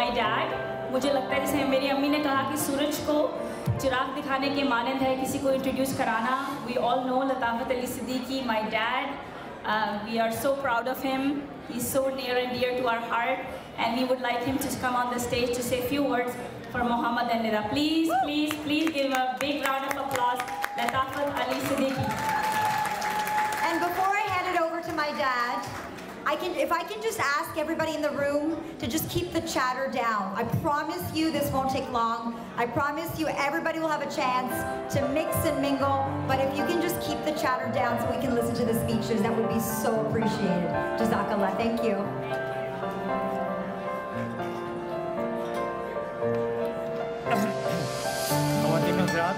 My dad. मुझे लगता है जैसे मेरी अम्मी ने कहा कि सूरज को चिराग दिखाने के मानंद है किसी को इंट्रोड्यूस कराना। We all know Latafat Ali Siddiqui, my dad. We are so proud of him. He's so near and dear to our heart, and we would like him to come on the stage to say a few words for Mohammed and Nida. Please, please, please give a big round of applause, Lataafat Ali Siddiqui. And before I hand it over to my dad, if I can just ask everybody in the room to just keep the chatter down. I promise you this won't take long. I promise you everybody will have a chance to mix and mingle. But if you can just keep the chatter down so we can listen to the speeches, that would be so appreciated. Jazakallah. Thank you. ख़वातीन हज़रात,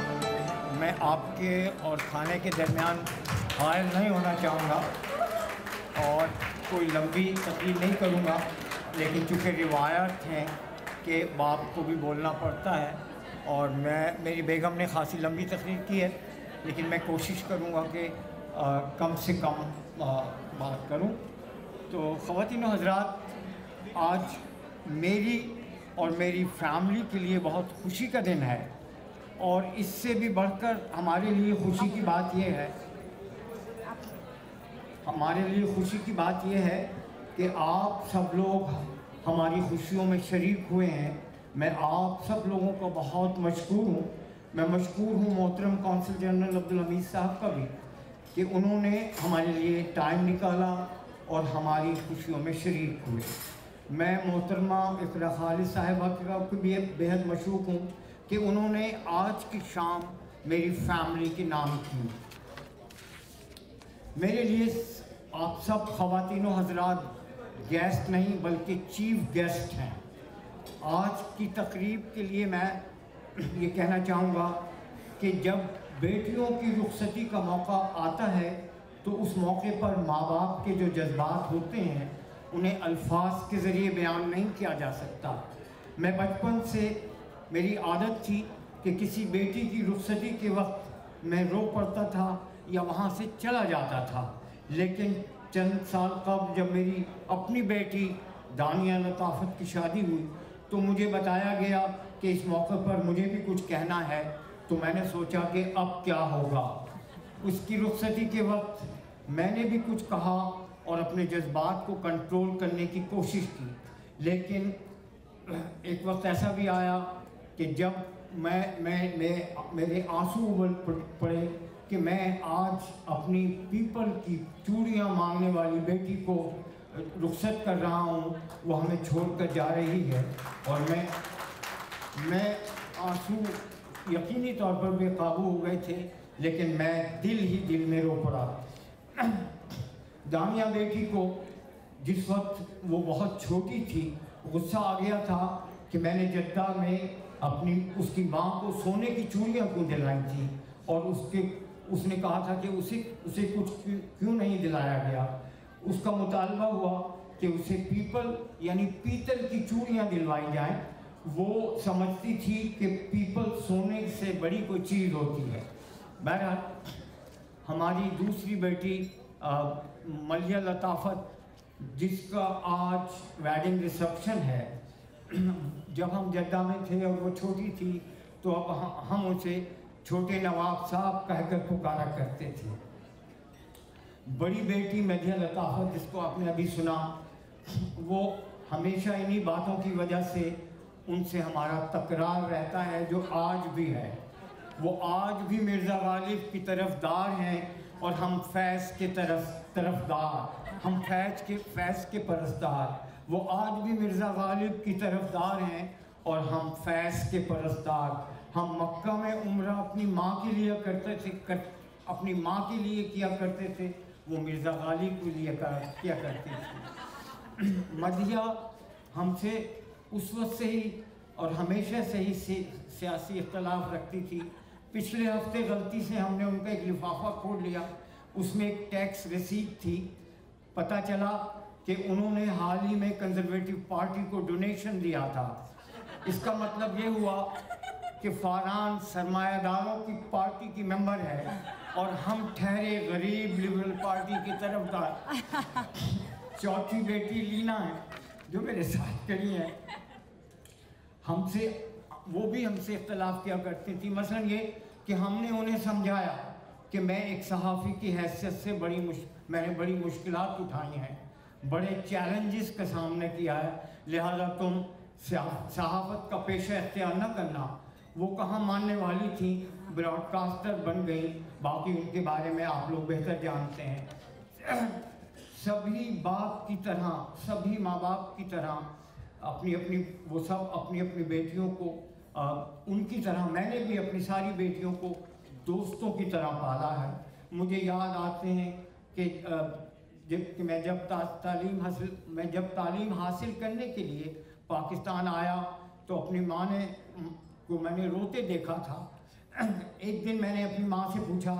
मैं आपके और खाने के दरमियान हायल नहीं होना चाहूँगा और कोई लंबी तकरीर नहीं करूँगा, लेकिन चूँकि रिवायत हैं कि बाप को भी बोलना पड़ता है और मेरी बेगम ने खासी लंबी तकरीर की है, लेकिन मैं कोशिश करूँगा कि कम से कम बात करूँ। तो ख़वातीन हज़रात, आज मेरी और मेरी फैमिली के लिए बहुत खुशी का दिन है और इससे भी बढ़कर हमारे लिए खुशी की बात यह है कि आप सब लोग हमारी खुशियों में शरीक हुए हैं। मैं आप सब लोगों का बहुत मशकूर हूँ। मैं मशकूर हूँ मोहतरम कौंसल जनरल अब्दुल हमीद साहब का भी कि उन्होंने हमारे लिए टाइम निकाला और हमारी खुशियों में शरीक हुए। मैं मोहतरमा इकरा खालिद साहिबा का भी बेहद मशकूर हूँ कि उन्होंने आज की शाम मेरी फैमिली के नाम की। मेरे लिए आप सब ख़वातीन हज़रात गेस्ट नहीं बल्कि चीफ गेस्ट हैं। आज की तकरीब के लिए मैं ये कहना चाहूँगा कि जब बेटियों की रुखसती का मौका आता है तो उस मौके पर माँ बाप के जो जज्बात होते हैं उन्हें अल्फाज के ज़रिए बयान नहीं किया जा सकता। मैं बचपन से मेरी आदत थी कि किसी बेटी की रुखसती के वक्त मैं रो पड़ता था या वहाँ से चला जाता था, लेकिन चंद साल कबल जब मेरी अपनी बेटी दानिया लताफ़त की शादी हुई तो मुझे बताया गया कि इस मौके पर मुझे भी कुछ कहना है। तो मैंने सोचा कि अब क्या होगा। उसकी रुखसती के वक्त मैंने भी कुछ कहा और अपने जज्बात को कंट्रोल करने की कोशिश की, लेकिन एक वक्त ऐसा भी आया कि जब मेरे आंसू उबल पड़े कि मैं आज अपनी पीपल की चूड़ियाँ मांगने वाली बेटी को रुखसत कर रहा हूँ, वो हमें छोड़कर जा रही है। और मैं आंसू यकीनी तौर पर बेकाबू हो गए थे, लेकिन मैं दिल में रो पड़ा। दानिया बेटी को जिस वक्त वो बहुत छोटी थी गुस्सा आ गया था कि मैंने जद्दा में उसकी माँ को सोने की चूड़ियाँ क्यों दिलाई थी और उसने कहा था कि उसे कुछ क्यों नहीं दिलाया गया। उसका मुतालबा हुआ कि उसे पीपल यानी पीतल की चूड़ियाँ दिलवाई जाएं। वो समझती थी कि पीपल सोने से बड़ी कोई चीज़ होती है। बहरहाल हमारी दूसरी बेटी मलिया लताफ़त, जिसका आज वेडिंग रिसेप्शन है, जब हम जद्दा में थे और वो छोटी थी तो अब हम उसे छोटे नवाब साहब कहकर पुकारा करते थे। बड़ी बेटी मलिया लताफ़त, जिसको आपने अभी सुना, वो हमेशा इन्हीं बातों की वजह से उनसे हमारा तकरार रहता है, जो आज भी है। वो आज भी मिर्ज़ा गालिब की तरफदार हैं और हम फैज़ के तरफदार, हम फैज़ के परस्तार। वो आज भी मिर्ज़ा गालिब की तरफदार हैं और हम फैज़ के परस्तार। हम मक्का में उम्रा अपनी माँ के लिए करते थे, अपनी माँ के लिए किया करते थे, वो मिर्ज़ा गालिब के लिए किया करते थे। मदिया हमसे उस वक्त से ही और हमेशा से ही सियासी इख्तलाफ रखती थी। पिछले हफ्ते गलती से हमने उनका एक लिफाफा खोल लिया, उसमें एक टैक्स रसीद थी। पता चला कि उन्होंने हाल ही में कंजर्वेटिव पार्टी को डोनेशन दिया था। इसका मतलब ये हुआ कि फरहान सरमायादारों की पार्टी की मेंबर है और हम ठहरे गरीब लिबरल पार्टी की तरफदार। चौथी बेटी लीना है जो मेरे साथ खड़ी है, हमसे वो भी हमसे इख्तलाफ किया करती थी। मसलन ये कि हमने उन्हें समझाया कि मैं एक सहाफ़ी की हैसियत से मैंने बड़ी मुश्किलात उठाई हैं, बड़े चैलेंजेस का सामना किया है, लिहाजा तुम सहाफ़त का पेशा इख्तियार न करना। वो कहाँ मानने वाली थी, ब्रॉडकास्टर बन गई, बाकी उनके बारे में आप लोग बेहतर जानते हैं। सभी बाप की तरह, सभी माँ बाप की तरह वो सब अपनी अपनी बेटियों को उनकी तरह मैंने भी अपनी सारी बेटियों को दोस्तों की तरह पाला है। मुझे याद आते हैं कि मैं जब तालीम हासिल करने के लिए पाकिस्तान आया तो अपनी माँ को मैंने रोते देखा था। एक दिन मैंने अपनी माँ से पूछा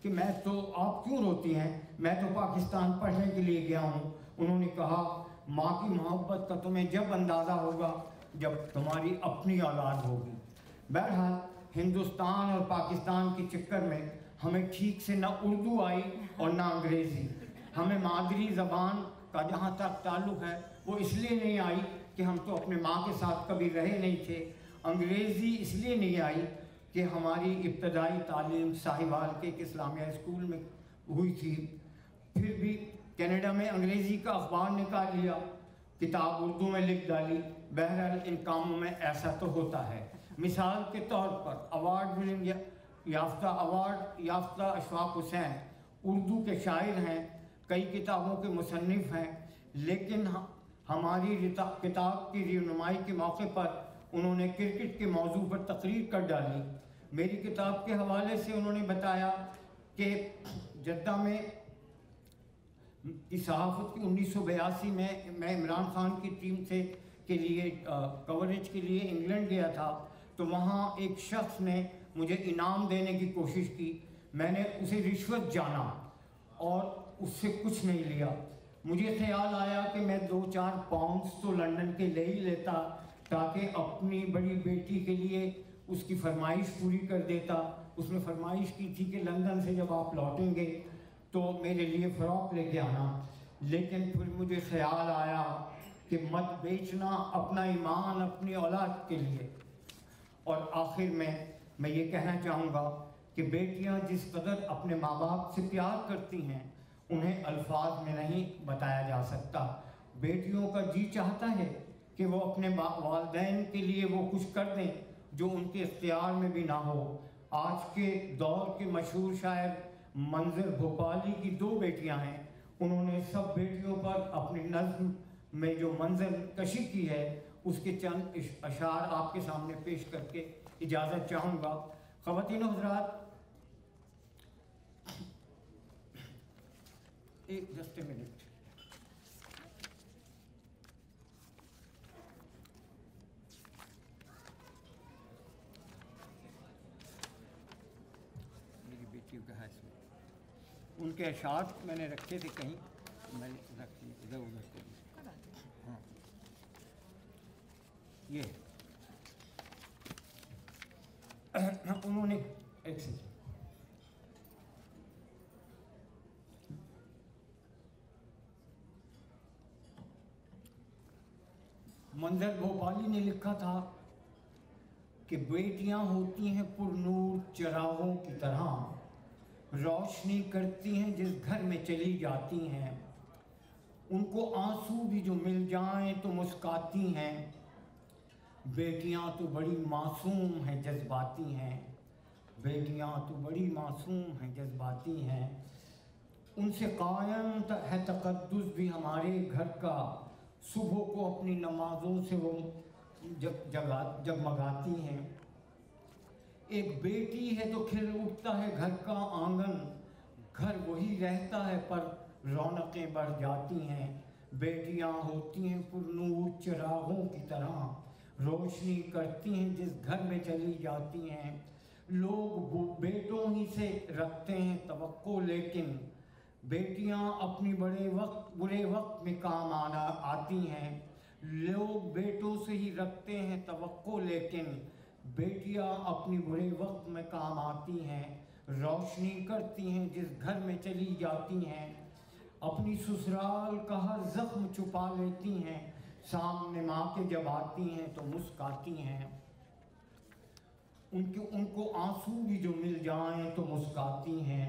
कि आप क्यों रोती हैं, मैं तो पाकिस्तान पढ़ने के लिए गया हूँ। उन्होंने कहा, माँ की मोहब्बत का तुम्हें जब अंदाज़ा होगा जब तुम्हारी अपनी औलाद होगी। बहरहाल हिंदुस्तान और पाकिस्तान के चक्कर में हमें ठीक से न उर्दू आई और न अंग्रेज़ी। हमें मादरी ज़बान का जहाँ तक ताल्लुक़ है वो इसलिए नहीं आई कि हम तो अपने माँ के साथ कभी रहे नहीं थे। अंग्रेज़ी इसलिए नहीं आई कि हमारी इब्तदाई तालीम साहिवाल के एक इस्लामिया स्कूल में हुई थी। फिर भी कनाडा में अंग्रेज़ी का अखबार निकाल लिया, किताब उर्दू में लिख डाली। बहरहाल इन कामों में ऐसा तो होता है। मिसाल के तौर पर अवार्ड याफ्ता अशफाक हुसैन उर्दू के शायर हैं, कई किताबों के मुसन्निफ़ हैं, लेकिन हमारी किताब की रहनुमाई के मौके पर उन्होंने क्रिकेट के मौजू पर तकरीर कर डाली। मेरी किताब के हवाले से उन्होंने बताया कि जद्दा में की सहाफ़त की 1982 में मैं इमरान खान की टीम के लिए कवरेज के लिए इंग्लैंड गया था, तो वहाँ एक शख्स ने मुझे इनाम देने की कोशिश की। मैंने उसे रिश्वत जाना और उससे कुछ नहीं लिया। मुझे ख्याल आया कि मैं 2-4 पाउंड्स तो लंदन के ले ही लेता ताकि अपनी बड़ी बेटी के लिए उसकी फरमाइश पूरी कर देता। उसने फरमाइश की थी कि लंदन से जब आप लौटेंगे तो मेरे लिए फ़्रॉक लेके आना। लेकिन फिर मुझे ख्याल आया कि मत बेचना अपना ईमान अपनी औलाद के लिए। और आखिर में मैं ये कहना चाहूँगा कि बेटियाँ जिस कदर अपने माँ बाप से प्यार करती हैं उन्हें अल्फाज में नहीं बताया जा सकता। बेटियों का जी चाहता है कि वो अपने वालिदैन के लिए वो कुछ कर दें जो उनके इख्तियार में भी ना हो। आज के दौर के मशहूर शायर मंजर भोपाली की 2 बेटियां हैं, उन्होंने सब बेटियों पर अपनी नज़्म में जो मंजर कशी की है उसके चंद अशार आपके सामने पेश करके इजाज़त चाहूँगा। ख़वातीन हज़रात, जस्ट ए मिनट। मेरी बेटियों का है इसमें, उनके अशार मैंने रखे थे कहीं, मैंने रख लिए इधर उधर के। हाँ, ये उन्होंने एक सेकंड, मंजर भोपाली ने लिखा था कि बेटियां होती हैं पुरनूर चिरागों की तरह, रोशनी करती हैं जिस घर में चली जाती हैं। उनको आंसू भी जो मिल जाएं तो मुस्काती हैं। बेटियां तो बड़ी मासूम हैं जज्बाती हैं, बेटियां तो बड़ी मासूम हैं जज्बाती हैं। उनसे कायम है तक़द्दुस भी हमारे घर का, सुबह को अपनी नमाज़ों से वो जगमगाती हैं। एक बेटी है तो खिल उठता है घर का आंगन, घर वही रहता है पर रौनकें बढ़ जाती हैं। बेटियां होती हैं पुरनूर चिरागों की तरह, रोशनी करती हैं जिस घर में चली जाती हैं। लोग बेटों ही से रखते हैं तवक्को, लेकिन बेटियां अपनी बुरे वक्त में काम आती हैं। लोग बेटों से ही रखते हैं तवक्को, लेकिन बेटियां अपनी बुरे वक्त में काम आती हैं। रोशनी करती हैं जिस घर में चली जाती हैं। अपनी ससुराल का हर जख्म छुपा लेती हैं, सामने माँ के जब आती हैं तो मुस्काती हैं, उनको आंसू भी जो मिल जाएं तो मुस्काती हैं।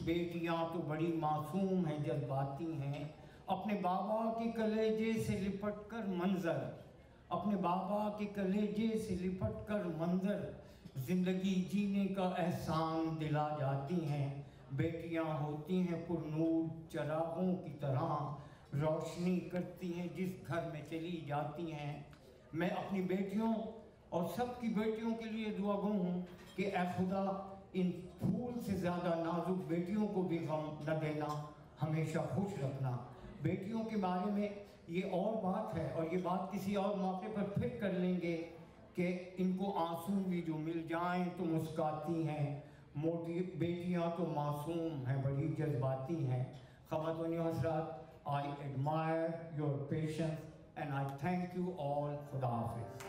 बेटियां तो बड़ी मासूम हैं, जज्बाती हैं, अपने बाबा के कलेजे से लिपट कर मंजर, अपने बाबा के कलेजे से लिपट कर मंजर जिंदगी जीने का एहसान दिला जाती हैं। बेटियां होती हैं पुरनूर चरागों की तरह, रोशनी करती हैं जिस घर में चली जाती हैं। मैं अपनी बेटियों और सबकी बेटियों के लिए दुआ गो हूँ कि ऐ खुदा इन फूल से ज़्यादा नाजुक बेटियों को भी गम न देना, हमेशा खुश रखना। बेटियों के बारे में ये और बात है, और ये बात किसी और मौके पर फिर कर लेंगे कि इनको आंसू भी जो मिल जाएं तो मुस्काती हैं। मोटी बेटियां तो मासूम हैं, बड़ी जज्बाती हैं। ख़वातीन व हज़रात, I admire your patience and I thank you all. खुदा हाफ़िज़।